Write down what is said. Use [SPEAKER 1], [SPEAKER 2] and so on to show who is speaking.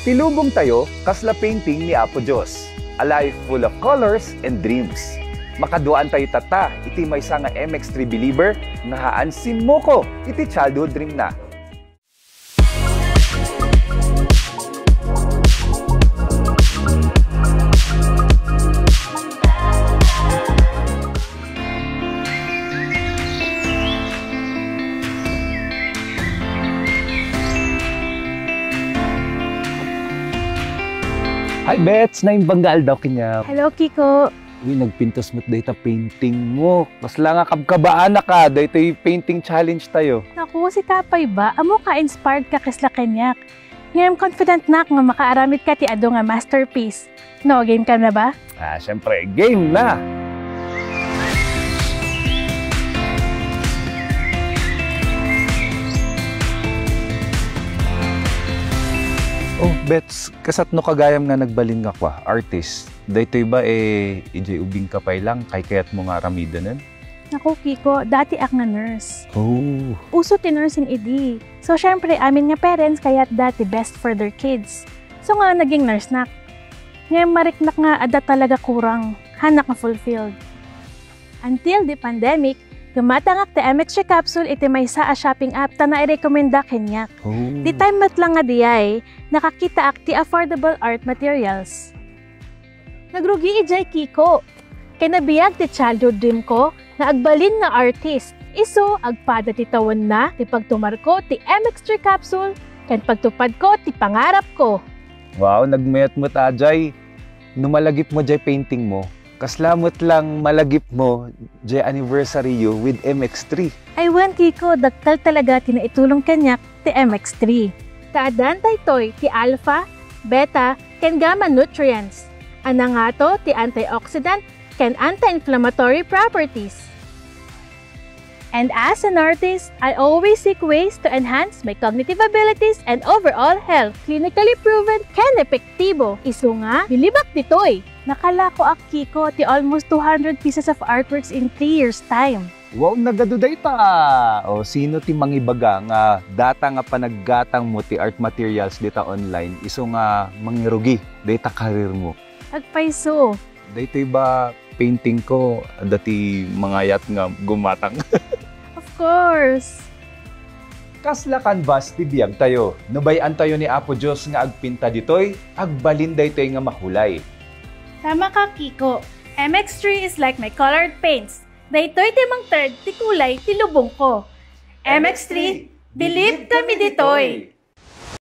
[SPEAKER 1] Tilubong tayo, kasla painting ni Apo Diyos. A life full of colors and dreams. Makaduan tayo tata, iti may nga MX3 believer, nga haansin mo ko, iti childhood dream na. Hi Bets, naimbanggal daw kanya.
[SPEAKER 2] Hello Kiko.
[SPEAKER 1] Uy, nagpintos mo't data painting mo. Mas lang nga kabkabaan na ka, dito yung painting challenge tayo.
[SPEAKER 2] Naku, si Kapay ba? Amo ka-inspired ka kisla kanyak. Ngayon confident na nga makaaramid ka ti ado nga masterpiece. No, game ka na ba?
[SPEAKER 1] Syempre, game na! Oh, Bets, kasat no kagayam nga nagbalin nga kwa, artist. Daytoy ba ijay ubing kapay lang, kay kayat mo nga ramidanan?
[SPEAKER 2] Naku, Kiko, dati ak nga nurse.
[SPEAKER 1] Oh.
[SPEAKER 2] Uso ti nursing idi. So, syempre, amin nga parents kaya't dati best for their kids. So nga, naging nurse nak. Ngayon mariknak nga ada talaga kurang, hanak nga fulfilled. Until the pandemic, gumatangak ti MX3 capsule iti may sa shopping app ta na i-recommenda kanyak.
[SPEAKER 1] Oh.
[SPEAKER 2] Di time mat lang nga diyay, nakakita ak ti affordable art materials. Nagrugi ijay Kiko. Kaya nabiyag ti childhood dream ko na agbalin nga artist. Iso, agpada ti tawon na ti pagtumar ko ti MX3 capsule kan pagtupad ko ti pangarap ko.
[SPEAKER 1] Wow, nagmayat mo tajay. Numalagip mo jay painting mo. Kaslamot lang malagip mo jay anniversary you with MX3.
[SPEAKER 2] Ay wan Kiko, daktal talaga tinaitulong kanyak ti MX3. Taadan toy ti alpha, beta, ken gamma nutrients. Ana nga to ti antioxidant ken anti-inflammatory properties. And as an artist, I always seek ways to enhance my cognitive abilities and overall health. Clinically proven ken epektibo. Isu nga, bilibak ditoy. Nakalako ak Kiko ti almost 200 pieces of artworks in 3 years time.
[SPEAKER 1] Wow, nagaduday ta! O, sino ti mangibaga nga data nga panaggatang mo ti art materials dita online, iso nga mangirugi data karir mo?
[SPEAKER 2] Agpaiso.
[SPEAKER 1] Daytoy ba painting ko dati mangayat nga gumatang?
[SPEAKER 2] Of course.
[SPEAKER 1] Kasla canvas ti biyag tayo. Nubayan tayo ni Apo Diyos nga agpinta ditoy, agbalin daytoy nga mahulay.
[SPEAKER 2] Tama ka, Kiko. MX3 is like my colored paints. Daytoy timang third ti kulay ti lubong ko. MX3, believe kami ditoy!